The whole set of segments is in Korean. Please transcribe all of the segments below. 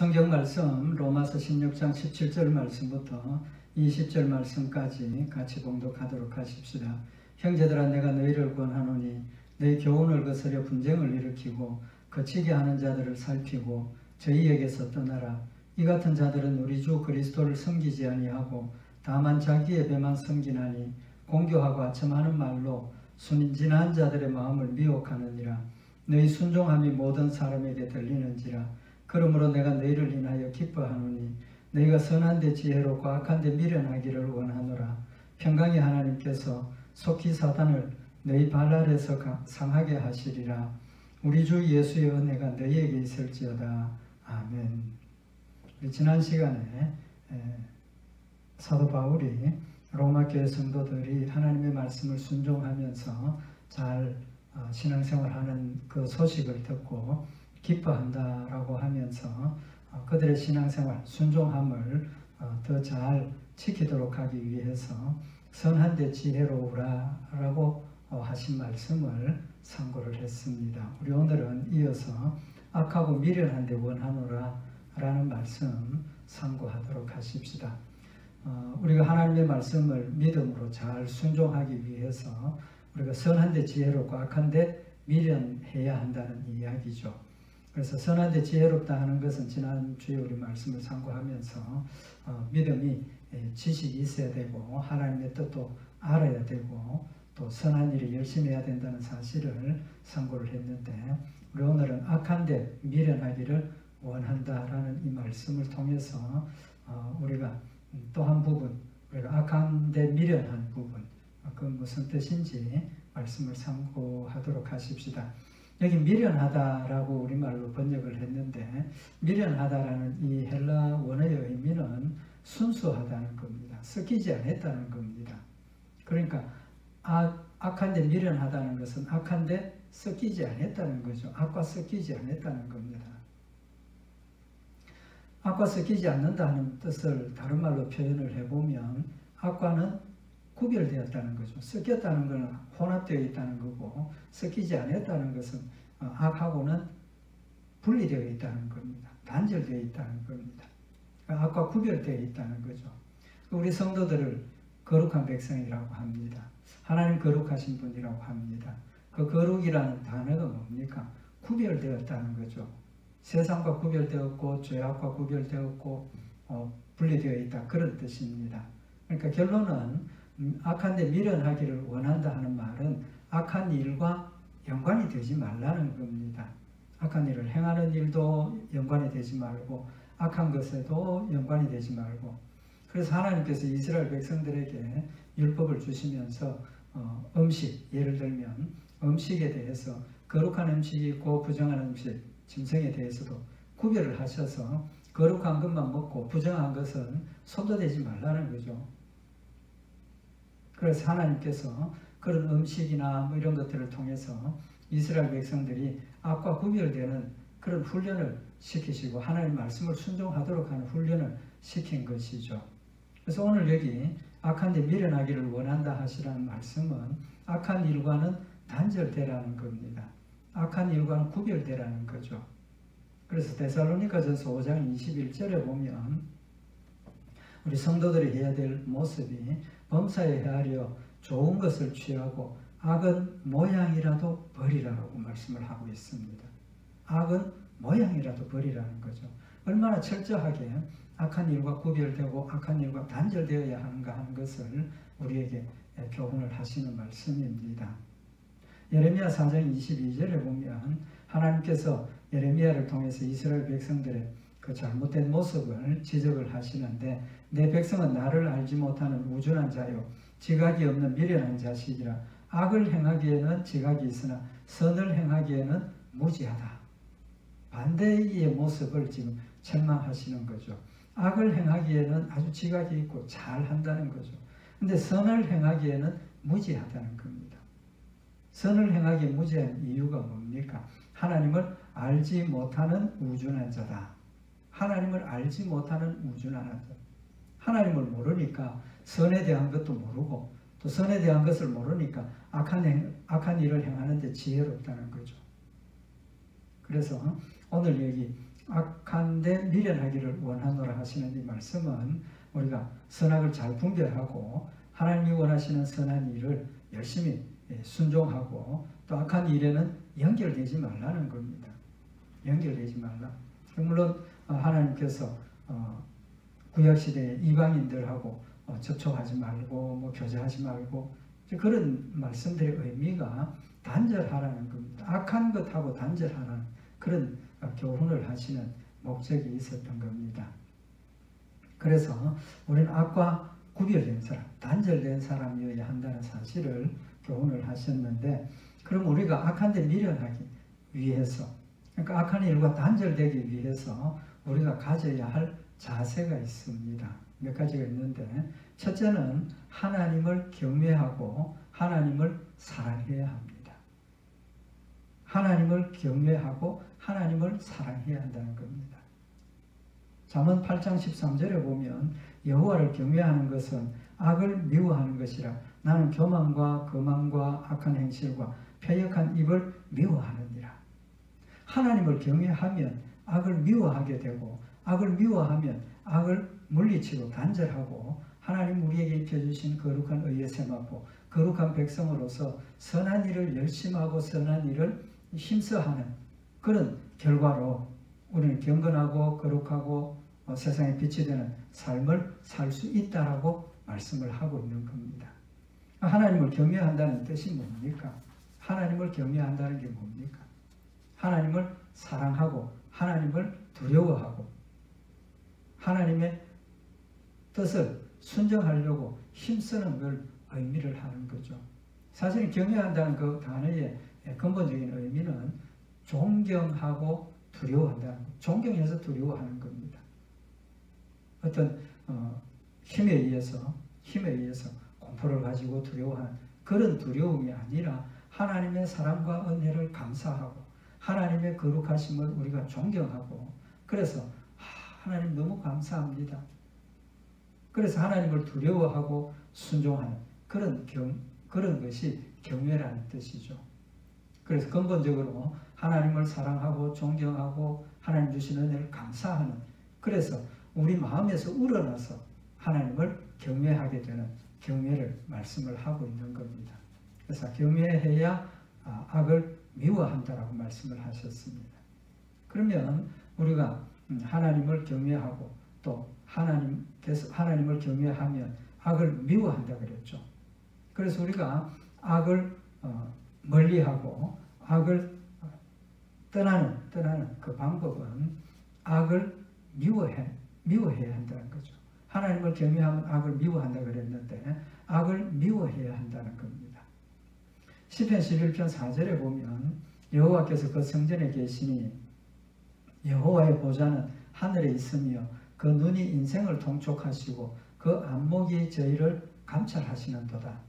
성경 말씀 로마서 16장 17절 말씀부터 20절 말씀까지 같이 봉독하도록 하십시다. 형제들아, 내가 너희를 권하노니 너희 교훈을 거스려 분쟁을 일으키고 거치게 하는 자들을 살피고 저희에게서 떠나라. 이 같은 자들은 우리 주 그리스도를 섬기지 아니하고 다만 자기의 배만 섬기나니 공교하고 아첨하는 말로 순진한 자들의 마음을 미혹하느니라. 너희 순종함이 모든 사람에게 들리는지라. 그러므로 내가 너희를 인하여 기뻐하노니 너희가 선한데 지혜롭고 악한데 미련하기를 원하노라. 평강의 하나님께서 속히 사단을 너희 발 아래서 상하게 하시리라. 우리 주 예수의 은혜가 너희에게 있을지어다. 아멘. 지난 시간에 사도 바울이 로마교회 성도들이 하나님의 말씀을 순종하면서 잘 신앙생활하는 그 소식을 듣고 기뻐한다라고 하면서 그들의 신앙생활, 순종함을 더 잘 지키도록 하기 위해서 선한데 지혜로우라라고 하신 말씀을 상고를 했습니다. 우리 오늘은 이어서 악하고 미련한데 원하노라 라는 말씀 상고하도록 하십시다. 우리가 하나님의 말씀을 믿음으로 잘 순종하기 위해서 우리가 선한데 지혜롭고 악한데 미련해야 한다는 이야기죠. 그래서 선한데 지혜롭다 하는 것은 지난주에 우리 말씀을 상고하면서 믿음이 지식이 있어야 되고 하나님의 뜻도 알아야 되고 또 선한 일을 열심히 해야 된다는 사실을 상고를 했는데, 우리 오늘은 악한데 미련하기를 원한다라는 이 말씀을 통해서 우리가 또 한 부분, 우리가 악한데 미련한 부분, 그건 무슨 뜻인지 말씀을 상고하도록 하십시다. 여기 미련하다라고 우리말로 번역을 했는데, 미련하다라는 이 헬라 원어의 의미는 순수하다는 겁니다. 섞이지 않았다는 겁니다. 그러니까 악한데 미련하다는 것은 악한데 섞이지 않았다는 거죠. 악과 섞이지 않았다는 겁니다. 악과 섞이지 않는다는 뜻을 다른 말로 표현을 해보면 악과는 구별되었다는 거죠. 섞였다는 것은 혼합되어 있다는 거고, 섞이지 않았다는 것은 악하고는 분리되어 있다는 겁니다. 단절되어 있다는 겁니다. 악과 구별되어 있다는 거죠. 우리 성도들을 거룩한 백성이라고 합니다. 하나님 거룩하신 분이라고 합니다. 그 거룩이라는 단어가 뭡니까? 구별되었다는 거죠. 세상과 구별되었고 죄악과 구별되었고 분리되어 있다, 그런 뜻입니다. 그러니까 결론은 악한데 미련하기를 원한다 하는 말은 악한 일과 연관이 되지 말라는 겁니다. 악한 일을 행하는 일도 연관이 되지 말고 악한 것에도 연관이 되지 말고, 그래서 하나님께서 이스라엘 백성들에게 율법을 주시면서 음식, 예를 들면 음식에 대해서 거룩한 음식이 있고 부정한 음식, 짐승에 대해서도 구별을 하셔서 거룩한 것만 먹고 부정한 것은 손도 대지 말라는 거죠. 그래서 하나님께서 그런 음식이나 뭐 이런 것들을 통해서 이스라엘 백성들이 악과 구별되는 그런 훈련을 시키시고 하나님 말씀을 순종하도록 하는 훈련을 시킨 것이죠. 그래서 오늘 여기 악한데 미련하기를 원한다 하시라는 말씀은 악한 일과는 단절되라는 겁니다. 악한 일과는 구별되라는 거죠. 그래서 데살로니가전서 5장 21절에 보면 우리 성도들이 해야 될 모습이 범사에 헤아려 좋은 것을 취하고 악은 모양이라도 버리라고 말씀을 하고 있습니다. 악은 모양이라도 버리라는 거죠. 얼마나 철저하게 악한 일과 구별되고 악한 일과 단절되어야 하는가 하는 것을 우리에게 교훈을 하시는 말씀입니다. 예레미야 4장 22절에 보면 하나님께서 예레미야를 통해서 이스라엘 백성들의 그 잘못된 모습을 지적을 하시는데, 내 백성은 나를 알지 못하는 우준한 자요 지각이 없는 미련한 자식이라. 악을 행하기에는 지각이 있으나 선을 행하기에는 무지하다. 반대의 모습을 지금 책망하시는 거죠. 악을 행하기에는 아주 지각이 있고 잘한다는 거죠. 근데 선을 행하기에는 무지하다는 겁니다. 선을 행하기에 무지한 이유가 뭡니까? 하나님을 알지 못하는 우준한 자다. 하나님을 알지 못하는 우준한 자. 하나님을 모르니까 선에 대한 것도 모르고 또 선에 대한 것을 모르니까 악한 일을 행하는 데 지혜롭다는 거죠. 그래서 오늘 여기 악한데 미련하기를 원하노라 하시는 이 말씀은 우리가 선악을 잘 분별하고 하나님이 원하시는 선한 일을 열심히 순종하고 또 악한 일에는 연결되지 말라는 겁니다. 연결되지 말라. 물론 하나님께서 구약시대에 이방인들하고 접촉하지 말고 뭐 교제하지 말고 그런 말씀들의 의미가 단절하라는 겁니다. 악한 것하고 단절하라는 그런 교훈을 하시는 목적이 있었던 겁니다. 그래서 우리는 악과 구별된 사람, 단절된 사람이어야 한다는 사실을 교훈을 하셨는데, 그럼 우리가 악한 데 미련하기 위해서, 그러니까 악한 일과 단절되기 위해서 우리가 가져야 할 자세가 있습니다. 몇 가지가 있는데, 첫째는 하나님을 경외하고 하나님을 사랑해야 합니다. 하나님을 경외하고 하나님을 사랑해야 한다는 겁니다. 잠언 8장 13절에 보면 여호와를 경외하는 것은 악을 미워하는 것이라 나는 교만과 거만과 악한 행실과 패역한 입을 미워하느니라. 하나님을 경외하면 악을 미워하게 되고 악을 미워하면 악을 물리치고 단절하고 하나님 우리에게 입혀주신 거룩한 의에 세마포 거룩한 백성으로서 선한 일을 열심하고 선한 일을 힘써하는 그런 결과로 우리는 경건하고 거룩하고 세상에 빛이 되는 삶을 살 수 있다라고 말씀을 하고 있는 겁니다. 하나님을 경외한다는 뜻이 뭡니까? 하나님을 경외한다는 게 뭡니까? 하나님을 사랑하고 하나님을 두려워하고 하나님의 뜻을 순종하려고 힘쓰는 걸 의미를 하는 거죠. 사실 경외한다는 그 단어의 근본적인 의미는 존경하고 두려워한다는 것, 존경해서 두려워하는 겁니다. 어떤 힘에 의해서 공포를 가지고 두려워하는 그런 두려움이 아니라 하나님의 사랑과 은혜를 감사하고 하나님의 거룩하심을 우리가 존경하고 그래서 하나님 너무 감사합니다. 그래서 하나님을 두려워하고 순종하는 그런 것이 경외라는 뜻이죠. 그래서 근본적으로 하나님을 사랑하고 존경하고 하나님 주신 은혜를 감사하는 그래서 우리 마음에서 우러나서 하나님을 경외하게 되는 경외를 말씀을 하고 있는 겁니다. 그래서 경외해야 악을 미워한다라고 말씀을 하셨습니다. 그러면 우리가 하나님을 경외하고 또 하나님을 경외하면 악을 미워한다 그랬죠. 그래서 우리가 악을 멀리하고 악을 떠나는 그 방법은 악을 미워해야 한다는 거죠. 하나님을 경외하면 악을 미워한다 그랬는데 악을 미워해야 한다는 겁니다. 시편 11편 4절에 보면 여호와께서 그 성전에 계시니 여호와의 보좌는 하늘에 있으며 그 눈이 인생을 통촉하시고 그 안목이 저희를 감찰하시는도다.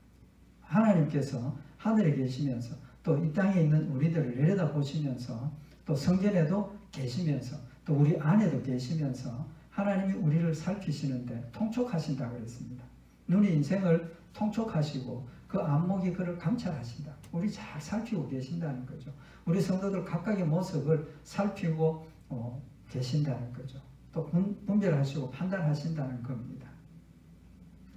하나님께서 하늘에 계시면서 또 이 땅에 있는 우리들을 내려다보시면서 또 성전에도 계시면서 또 우리 안에도 계시면서 하나님이 우리를 살피시는데 통촉하신다고 그랬습니다. 눈이 인생을 통촉하시고 그 안목이 그를 감찰하신다. 우리 잘 살피고 계신다는 거죠. 우리 성도들 각각의 모습을 살피고 계신다는 거죠. 또 분별하시고 판단하신다는 겁니다.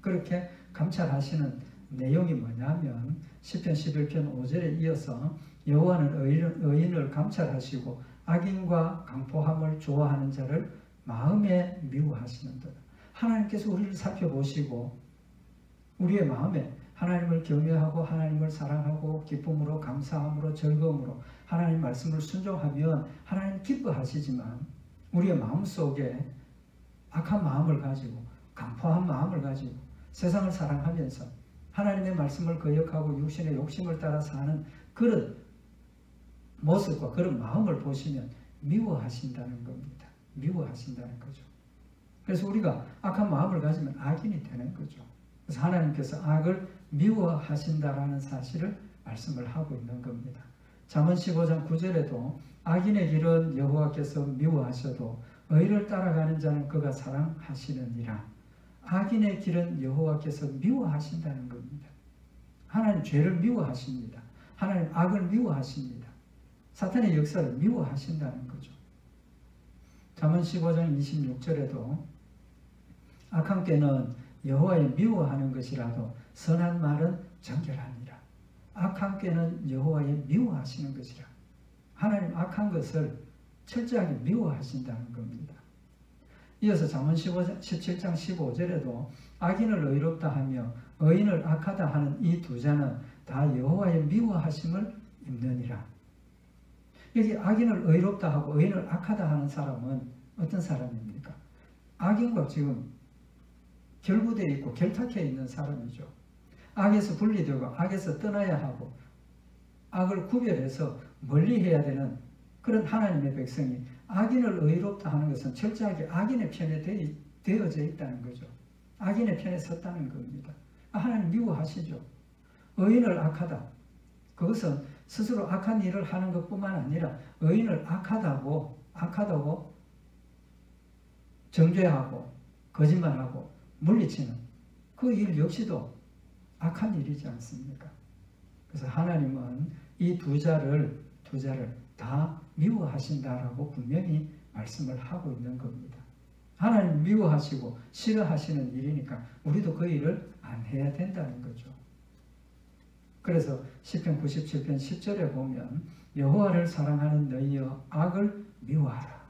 그렇게 감찰하시는 내용이 뭐냐면 시편 11편 5절에 이어서 여호와는 의인을 감찰하시고 악인과 강포함을 좋아하는 자를 마음에 미워하시는도다. 하나님께서 우리를 살펴보시고 우리의 마음에 하나님을 경외하고 하나님을 사랑하고 기쁨으로 감사함으로 즐거움으로 하나님 말씀을 순종하면 하나님 기뻐하시지만 우리의 마음속에 악한 마음을 가지고 강포한 마음을 가지고 세상을 사랑하면서 하나님의 말씀을 거역하고 육신의 욕심을 따라 사는 그런 모습과 그런 마음을 보시면 미워하신다는 겁니다. 미워하신다는 거죠. 그래서 우리가 악한 마음을 가지면 악인이 되는 거죠. 그래서 하나님께서 악을 미워하신다라는 사실을 말씀을 하고 있는 겁니다. 잠언 15장 9절에도 악인의 길은 여호와께서 미워하셔도 의를 따라가는 자는 그가 사랑하시느니라. 악인의 길은 여호와께서 미워하신다는 겁니다. 하나님 죄를 미워하십니다. 하나님 악을 미워하십니다. 사탄의 역사를 미워하신다는 거죠. 잠언 15장 26절에도 악한 꾀는 여호와의 미워하는 것이라도 선한 말은 정결하니라. 악한 꾀는 여호와의 미워하시는 것이라. 하나님 악한 것을 철저하게 미워하신다는 겁니다. 이어서 잠언 17장 15절에도 악인을 의롭다 하며 의인을 악하다 하는 이 두 자는 다 여호와의 미워하심을 입느니라. 여기 악인을 의롭다 하고 의인을 악하다 하는 사람은 어떤 사람입니까? 악인과 지금 결부되어 있고 결탁해 있는 사람이죠. 악에서 분리되고 악에서 떠나야 하고 악을 구별해서 멀리해야 되는 그런 하나님의 백성이 악인을 의롭다 하는 것은 철저하게 악인의 편에 되어져 있다는 거죠. 악인의 편에 섰다는 겁니다. 하나님 미워하시죠. 의인을 악하다. 그것은 스스로 악한 일을 하는 것뿐만 아니라 의인을 악하다고 정죄하고 거짓말하고 물리치는 그 일 역시도 악한 일이지 않습니까? 그래서 하나님은 이 두 자를 다 미워하신다라고 분명히 말씀을 하고 있는 겁니다. 하나님 미워하시고 싫어하시는 일이니까 우리도 그 일을 안 해야 된다는 거죠. 그래서 시편 97편 10절에 보면 여호와를 사랑하는 너희여 악을 미워하라.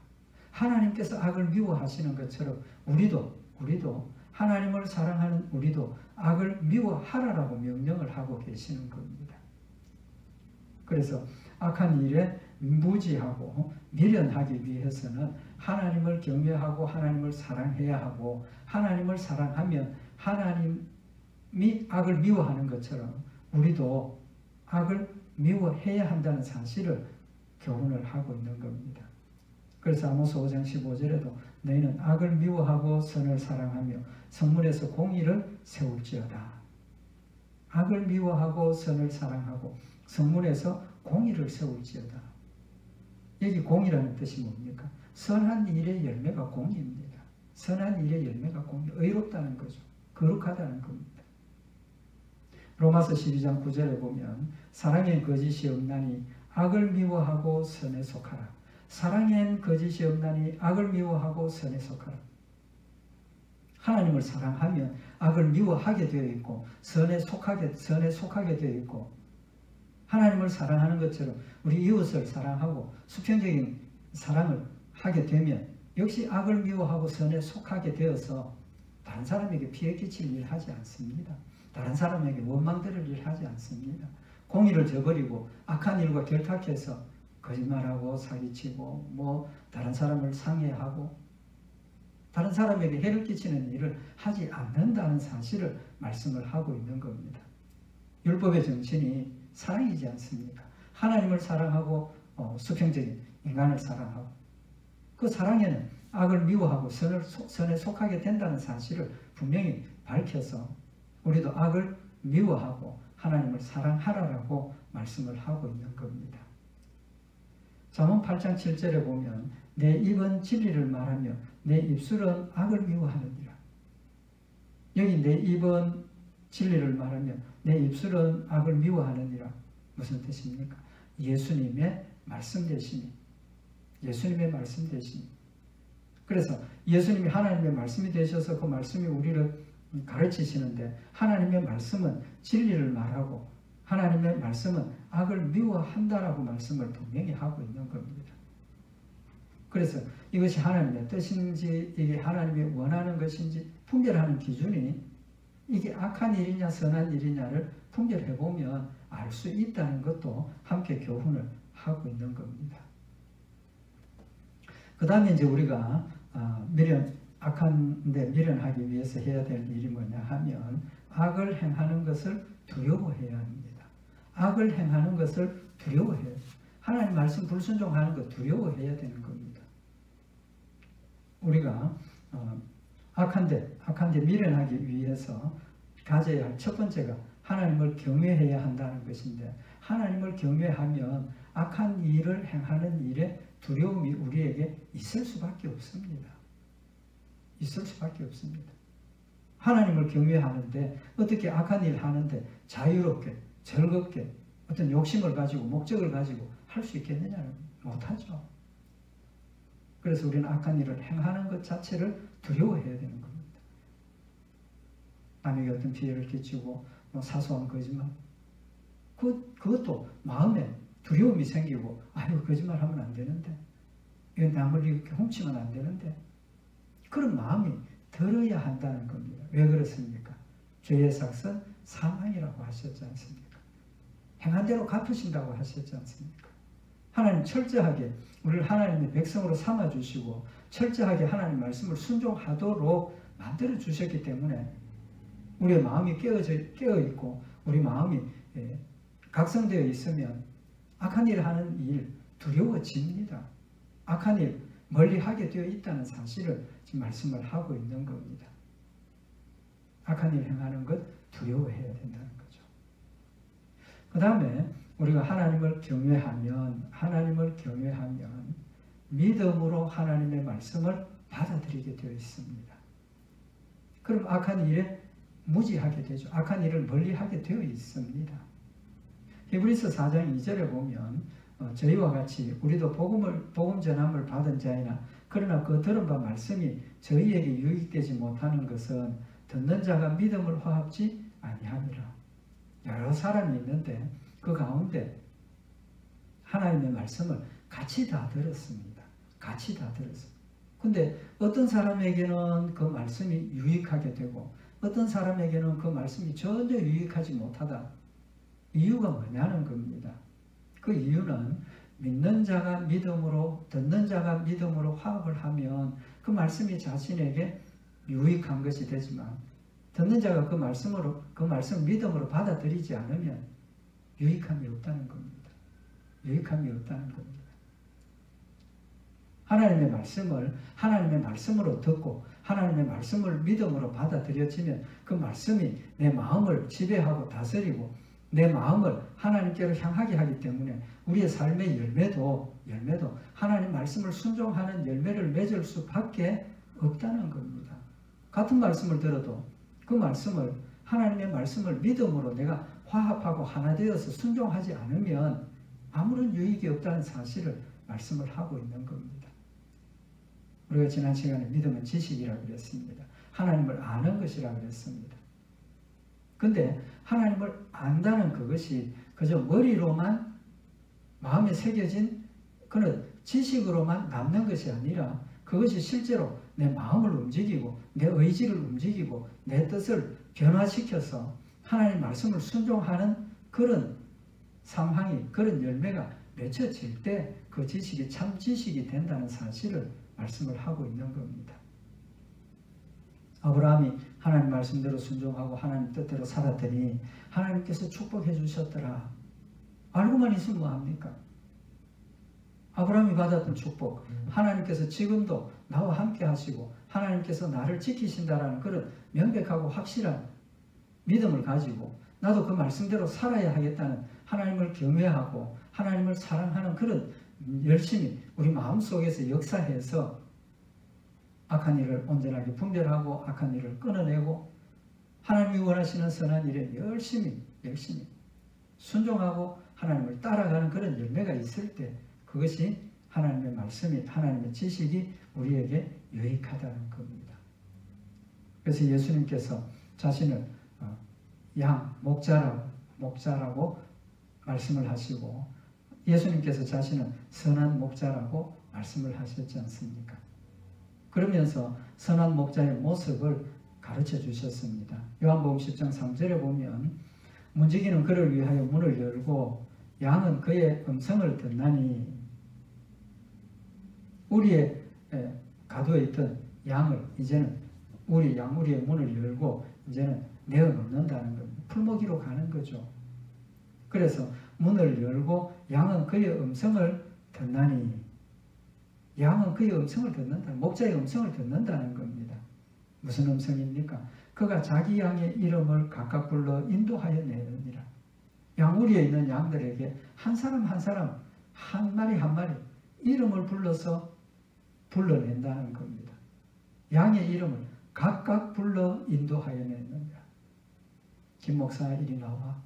하나님께서 악을 미워하시는 것처럼 우리도 하나님을 사랑하는 우리도 악을 미워하라라고 명령을 하고 계시는 겁니다. 그래서 악한 일에 무지하고 미련하기 위해서는 하나님을 경외하고 하나님을 사랑해야 하고 하나님을 사랑하면 하나님이 악을 미워하는 것처럼 우리도 악을 미워해야 한다는 사실을 교훈을 하고 있는 겁니다. 그래서 아모스 5장 15절에도 너희는 악을 미워하고 선을 사랑하며 성문에서 공의를 세울지어다. 악을 미워하고 선을 사랑하고 성문에서 공의를 세울지어다. 여기 공의라는 뜻이 뭡니까? 선한 일의 열매가 공의입니다. 선한 일의 열매가 공의, 의롭다는 거죠. 거룩하다는 겁니다. 로마서 12장 9절에 보면 사랑엔 거짓이 없나니 악을 미워하고 선에 속하라. 사랑엔 거짓이 없나니 악을 미워하고 선에 속하라. 하나님을 사랑하면 악을 미워하게 되어 있고 선에 속하게 되어 있고 하나님을 사랑하는 것처럼 우리 이웃을 사랑하고 수평적인 사랑을 하게 되면 역시 악을 미워하고 선에 속하게 되어서 다른 사람에게 피해 끼칠 일을 하지 않습니다. 다른 사람에게 원망 들을 일을 하지 않습니다. 공의를 저버리고 악한 일과 결탁해서 거짓말하고 사기치고 다른 사람을 상해하고 다른 사람에게 해를 끼치는 일을 하지 않는다는 사실을 말씀을 하고 있는 겁니다. 율법의 정신이 사랑이지 않습니까? 하나님을 사랑하고 수평적인 인간을 사랑하고 그 사랑에는 악을 미워하고 선에 속하게 된다는 사실을 분명히 밝혀서 우리도 악을 미워하고 하나님을 사랑하라라고 말씀을 하고 있는 겁니다. 잠언 8장 7절에 보면 내 입은 진리를 말하며 내 입술은 악을 미워하느니라. 여기 내 입은 진리를 말하며 내 입술은 악을 미워하느니라. 무슨 뜻입니까? 예수님의 말씀 되시니. 예수님의 말씀 되시니. 그래서 예수님이 하나님의 말씀이 되셔서 그 말씀이 우리를 가르치시는데 하나님의 말씀은 진리를 말하고 하나님의 말씀은 악을 미워한다라고 말씀을 분명히 하고 있는 겁니다. 그래서 이것이 하나님의 뜻인지 이게 하나님이 원하는 것인지 분별하는 기준이 이게 악한 일이냐 선한 일이냐를 분별해보면 알 수 있다는 것도 함께 교훈을 하고 있는 겁니다. 그 다음에 이제 우리가 악한데 미련하기 위해서 해야 될 일이 뭐냐 하면 악을 행하는 것을 두려워해야 합니다. 악을 행하는 것을 두려워해요. 하나님 말씀 불순종하는 것 두려워해야 되는 겁니다. 우리가 악한데 미련하기 위해서 가져야 할 첫 번째가 하나님을 경외해야 한다는 것인데 하나님을 경외하면 악한 일을 행하는 일에 두려움이 우리에게 있을 수밖에 없습니다. 있을 수밖에 없습니다. 하나님을 경외하는데 어떻게 악한 일 하는데 자유롭게 즐겁게 어떤 욕심을 가지고 목적을 가지고 할 수 있겠느냐는 못하죠. 그래서 우리는 악한 일을 행하는 것 자체를 두려워해야 되는 겁니다. 남에게 어떤 피해를 끼치고 사소한 거짓말, 그것도 마음에 두려움이 생기고, 아유 거짓말하면 안 되는데, 이건 남을 이렇게 훔치면 안 되는데, 그런 마음이 들어야 한다는 겁니다. 왜 그렇습니까? 죄의 삭은 사망이라고 하셨지 않습니까? 행한 대로 갚으신다고 하셨지 않습니까? 하나님 철저하게 우리를 하나님의 백성으로 삼아주시고 철저하게 하나님 말씀을 순종하도록 만들어 주셨기 때문에 우리의 마음이 깨어있고 우리 마음이 각성되어 있으면 악한 일을 하는 일 두려워집니다. 악한 일 멀리하게 되어 있다는 사실을 지금 말씀을 하고 있는 겁니다. 악한 일 행하는 것 두려워해야 된다는 거죠. 그 다음에 우리가 하나님을 경외하면 믿음으로 하나님의 말씀을 받아들이게 되어 있습니다. 그럼 악한 일에 무지하게 되죠. 악한 일을 멀리하게 되어 있습니다. 히브리서 4장 2절에 보면 저희와 같이 우리도 복음 전함을 받은 자이나 그러나 그 들은 바 말씀이 저희에게 유익되지 못하는 것은 듣는 자가 믿음을 화합지 아니함이라. 여러 사람이 있는데 그 가운데 하나님의 말씀을 같이 다 들었습니다. 같이 다 들었습니다. 근데 어떤 사람에게는 그 말씀이 유익하게 되고 어떤 사람에게는 그 말씀이 전혀 유익하지 못하다. 이유가 뭐냐는 겁니다. 그 이유는 믿는 자가 믿음으로, 듣는 자가 믿음으로 화합을 하면 그 말씀이 자신에게 유익한 것이 되지만 듣는 자가 그 말씀을 믿음으로 받아들이지 않으면 유익함이 없다는 겁니다. 유익함이 없다는 겁니다. 하나님의 말씀으로 듣고 하나님의 말씀을 믿음으로 받아들여지면 그 말씀이 내 마음을 지배하고 다스리고 내 마음을 하나님께로 향하게 하기 때문에 우리의 삶의 열매도 하나님 말씀을 순종하는 열매를 맺을 수밖에 없다는 겁니다. 같은 말씀을 들어도 그 말씀을 하나님의 말씀을 믿음으로 내가 화합하고 하나 되어서 순종하지 않으면 아무런 유익이 없다는 사실을 말씀을 하고 있는 겁니다. 우리가 지난 시간에 믿음은 지식이라고 그랬습니다. 하나님을 아는 것이라고 그랬습니다. 근데 하나님을 안다는 그것이 그저 머리로만 마음에 새겨진 그런 지식으로만 남는 것이 아니라 그것이 실제로 내 마음을 움직이고 내 의지를 움직이고 내 뜻을 변화시켜서 하나님 말씀을 순종하는 그런 상황이, 그런 열매가 맺혀질 때 그 지식이 참 지식이 된다는 사실을 말씀을 하고 있는 겁니다. 아브라함이 하나님 말씀대로 순종하고 하나님 뜻대로 살았더니 하나님께서 축복해 주셨더라. 알고만 있으면 뭐합니까? 아브라함이 받았던 축복, 하나님께서 지금도 나와 함께 하시고 하나님께서 나를 지키신다라는 그런 명백하고 확실한 믿음을 가지고 나도 그 말씀대로 살아야 하겠다는 하나님을 경외하고 하나님을 사랑하는 그런 열심히 우리 마음속에서 역사해서 악한 일을 온전하게 분별하고 악한 일을 끊어내고 하나님이 원하시는 선한 일에 열심히 순종하고 하나님을 따라가는 그런 열매가 있을 때 그것이 하나님의 말씀이, 하나님의 지식이 우리에게 유익하다는 겁니다. 그래서 예수님께서 자신을 목자라고 말씀을 하시고 예수님께서 자신은 선한 목자라고 말씀을 하셨지 않습니까? 그러면서 선한 목자의 모습을 가르쳐 주셨습니다. 요한복음 10장 3절에 보면 문지기는 그를 위하여 문을 열고 양은 그의 음성을 듣나니 우리의 가두어 있던 양을 이제는 우리의 문을 열고 이제는 내어놓는다는 겁니다. 풀먹이로 가는 거죠. 그래서 문을 열고 양은 그의 음성을 듣나니 양은 그의 음성을 듣는다. 목자의 음성을 듣는다는 겁니다. 무슨 음성입니까? 그가 자기 양의 이름을 각각 불러 인도하여 내느니라. 양우리에 있는 양들에게 한 사람 한 마리 이름을 불러서 불러낸다는 겁니다. 양의 이름을 각각 불러 인도하여 내느니라. 김 목사 이리 나와.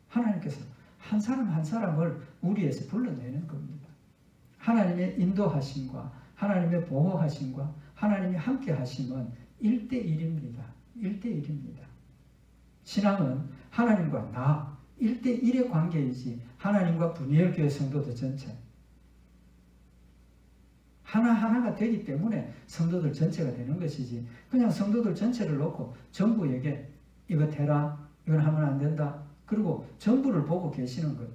하나님께서 한 사람을 우리에서 불러내는 겁니다. 하나님의 인도하심과 하나님의 보호하심과 하나님이 함께 하심은 1대1입니다. 1대1입니다. 신앙은 하나님과 나 1대1의 관계이지 하나님과 분이엘 교회 성도들 전체 하나하나가 되기 때문에 성도들 전체가 되는 것이지 그냥 성도들 전체를 놓고 전부에게 이거 되라, 이건 하면 안 된다. 그리고 전부를 보고 계시는 것.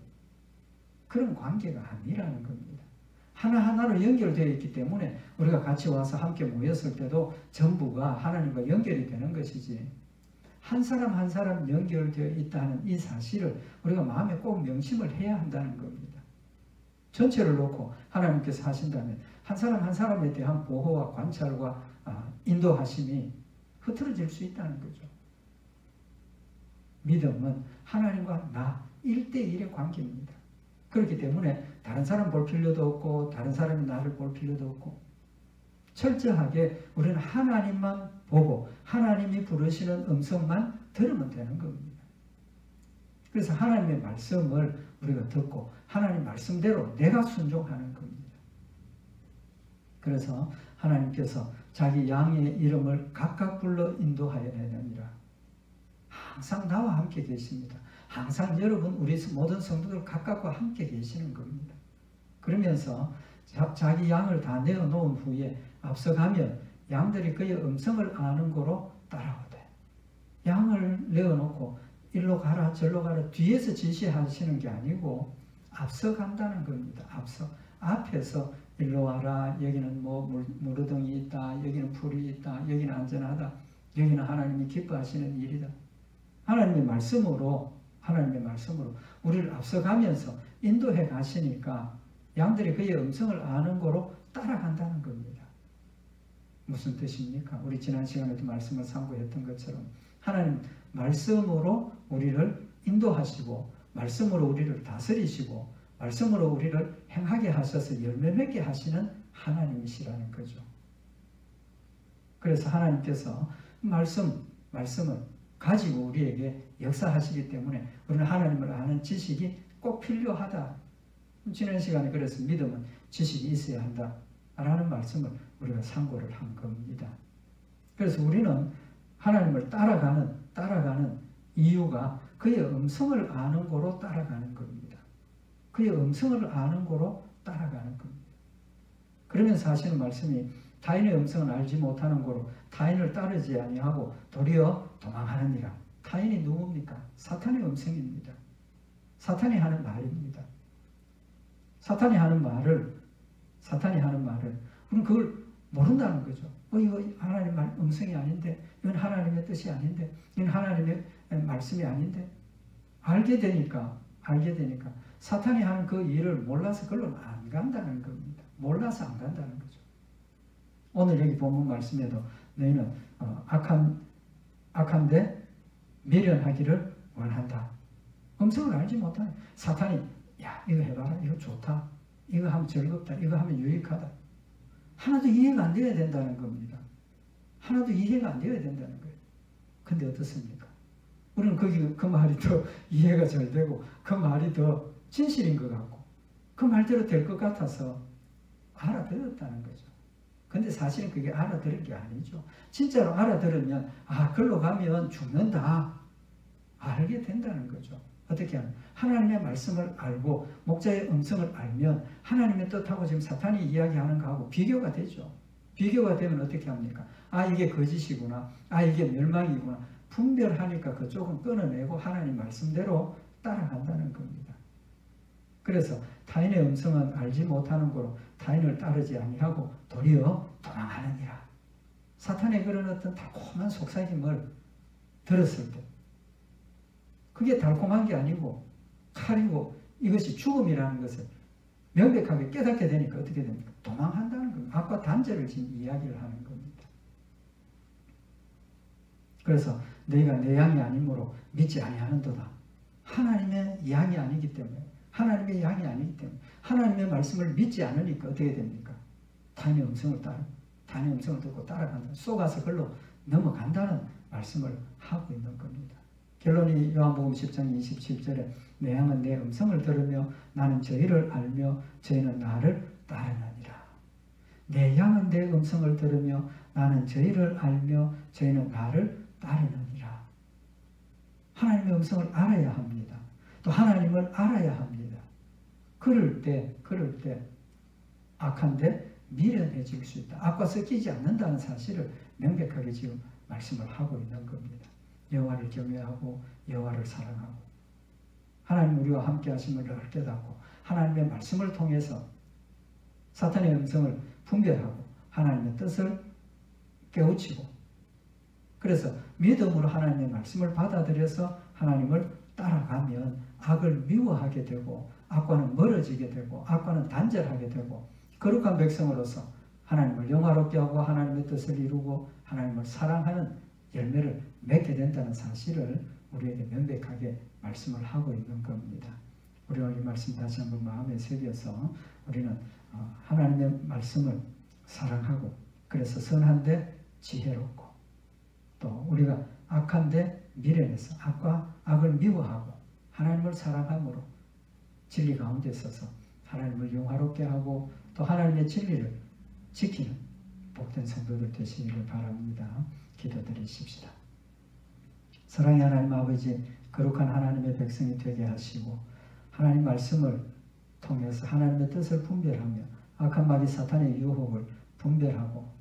그런 관계가 아니라는 겁니다. 하나하나로 연결되어 있기 때문에 우리가 같이 와서 함께 모였을 때도 전부가 하나님과 연결이 되는 것이지 한 사람 한 사람 연결되어 있다는 이 사실을 우리가 마음에 꼭 명심을 해야 한다는 겁니다. 전체를 놓고 하나님께서 하신다면 한 사람 한 사람에 대한 보호와 관찰과 인도하심이 흐트러질 수 있다는 거죠. 믿음은 하나님과 나 1대1의 관계입니다. 그렇기 때문에 다른 사람 볼 필요도 없고 다른 사람이 나를 볼 필요도 없고 철저하게 우리는 하나님만 보고 하나님이 부르시는 음성만 들으면 되는 겁니다. 그래서 하나님의 말씀을 우리가 듣고 하나님 말씀대로 내가 순종하는 겁니다. 그래서 하나님께서 자기 양의 이름을 각각 불러 인도하여 내느니라. 항상 나와 함께 계십니다. 항상 여러분 우리 모든 성도들 각각과 함께 계시는 겁니다. 그러면서 자기 양을 다 내어놓은 후에 앞서가면 양들이 그의 음성을 아는 거로 따라오되 양을 내어놓고 일로 가라 절로 가라 뒤에서 지시하시는 게 아니고 앞서간다는 겁니다. 앞에서 일로 와라 여기는 뭐 무르덩이 있다 여기는 풀이 있다 여기는 안전하다 여기는 하나님이 기뻐하시는 일이다. 하나님의 말씀으로 우리를 앞서가면서 인도해 가시니까 양들이 그의 음성을 아는 거로 따라간다는 겁니다. 무슨 뜻입니까? 우리 지난 시간에도 말씀을 상고했던 것처럼 하나님 말씀으로 우리를 인도하시고 말씀으로 우리를 다스리시고 말씀으로 우리를 행하게 하셔서 열매 맺게 하시는 하나님이시라는 거죠. 그래서 하나님께서 말씀을 가지고 우리에게 역사하시기 때문에 우리는 하나님을 아는 지식이 꼭 필요하다. 지난 시간에 그래서 믿음은 지식이 있어야 한다라는 말씀을 우리가 상고를 한 겁니다. 그래서 우리는 하나님을 따라가는 이유가 그의 음성을 아는 거로 따라가는 겁니다. 그의 음성을 아는 거로 따라가는 겁니다. 그러면서 하시는 말씀이 타인의 음성을 알지 못하는 거로 타인을 따르지 아니하고 도리어 도망하느니라. 타인이 누굽니까? 사탄의 음성입니다. 사탄이 하는 말입니다. 사탄이 하는 말을 우리는 그걸 모른다는 거죠. 이거 하나님 음성이 아닌데 이건 하나님의 뜻이 아닌데 이건 하나님의 말씀이 아닌데 알게 되니까 사탄이 하는 그 일을 몰라서 그걸로 안 간다는 겁니다. 몰라서 안 간다는 거죠. 오늘 여기 본문 말씀에도 너희는 악한데 미련하기를 원한다. 음성을 알지 못하는 사탄이 야 이거 해봐라 이거 좋다 이거 하면 즐겁다 이거 하면 유익하다 하나도 이해가 안 되어야 된다는 겁니다. 하나도 이해가 안 되어야 된다는 거예요. 근데 어떻습니까? 우리는 그 말이 더 이해가 잘 되고 그 말이 더 진실인 것 같고 그 말대로 될 것 같아서 알아들었다는 거죠. 근데 사실은 그게 알아들은 게 아니죠. 진짜로 알아들으면 글로 가면 죽는다. 알게 된다는 거죠. 어떻게 하면 하나님의 말씀을 알고 목자의 음성을 알면 하나님의 뜻하고 지금 사탄이 이야기하는 거하고 비교가 되죠. 비교가 되면 어떻게 합니까? 이게 거짓이구나. 이게 멸망이구나. 분별하니까 그쪽은 끊어내고 하나님 말씀대로 따라간다는 겁니다. 그래서 타인의 음성은 알지 못하는 거로 타인을 따르지 아니하고 도리어 도망하느니라. 사탄의 그런 어떤 달콤한 속삭임을 들었을 때 그게 달콤한 게 아니고 칼이고 이것이 죽음이라는 것을 명백하게 깨닫게 되니까 어떻게 됩니까? 도망한다는 겁니다. 악과 단죄를 지금 이야기를 하는 겁니다. 그래서 너희가 내 양이 아니므로 믿지 아니하는도다. 하나님의 양이 아니기 때문에 하나님의 말씀을 믿지 않으니까 어떻게 됩니까? 타인의 음성을 듣고 따라간다. 쏘가서 글로 넘어간다는 말씀을 하고 있는 겁니다. 결론이 요한복음 10장 27절에 내 양은 내 음성을 들으며 나는 저희를 알며 저희는 나를 따르느니라. 내 양은 내 음성을 들으며 나는 저희를 알며 저희는 나를 따르느니라. 하나님의 음성을 알아야 합니다. 또 하나님을 알아야 합니다. 그럴 때 악한데 미련해질 수 있다. 악과 섞이지 않는다는 사실을 명백하게 지금 말씀을 하고 있는 겁니다. 여호와를 경외하고 여호와를 사랑하고 하나님 우리와 함께 하심을 늘 깨닫고 하나님의 말씀을 통해서 사탄의 음성을 분별하고 하나님의 뜻을 깨우치고 그래서 믿음으로 하나님의 말씀을 받아들여서 하나님을 따라가면 악을 미워하게 되고 악과는 멀어지게 되고 악과는 단절하게 되고 거룩한 백성으로서 하나님을 영화롭게 하고 하나님의 뜻을 이루고 하나님을 사랑하는 열매를 맺게 된다는 사실을 우리에게 명백하게 말씀을 하고 있는 겁니다. 우리가 이 말씀 다시 한번 마음에 새겨서 우리는 하나님의 말씀을 사랑하고 그래서 선한데 지혜롭고 또 우리가 악한데 미련해서 악을 미워하고 하나님을 사랑함으로 진리 가운데 있어서 하나님을 영화롭게 하고 또 하나님의 진리를 지키는 복된 성도들 되시기를 바랍니다. 기도드리십시다. 사랑의 하나님 아버지, 거룩한 하나님의 백성이 되게 하시고 하나님 말씀을 통해서 하나님의 뜻을 분별하며 악한 마귀 사탄의 유혹을 분별하고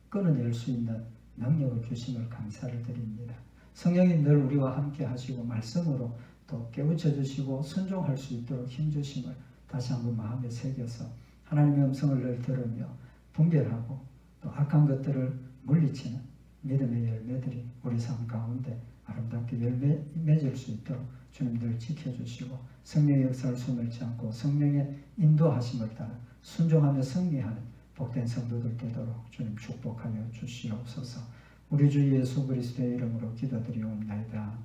끊어낼 수 있는 능력을 주심을 감사를 드립니다. 성령님 늘 우리와 함께 하시고 말씀으로 또 깨우쳐 주시고 순종할 수 있도록 힘주심을 다시 한번 마음에 새겨서 하나님의 음성을 늘 들으며 분별하고 또 악한 것들을 물리치는 믿음의 열매들이 우리 삶 가운데 아름답게 열매 맺을 수 있도록 주님 늘 지켜주시고 성령의 역사를 숨을지 않고 성령의 인도하심을 따라 순종하며 승리하는 복된 성도들 되도록 주님 축복하여 주시옵소서. 우리 주 예수 그리스도의 이름으로 기도드리옵나이다.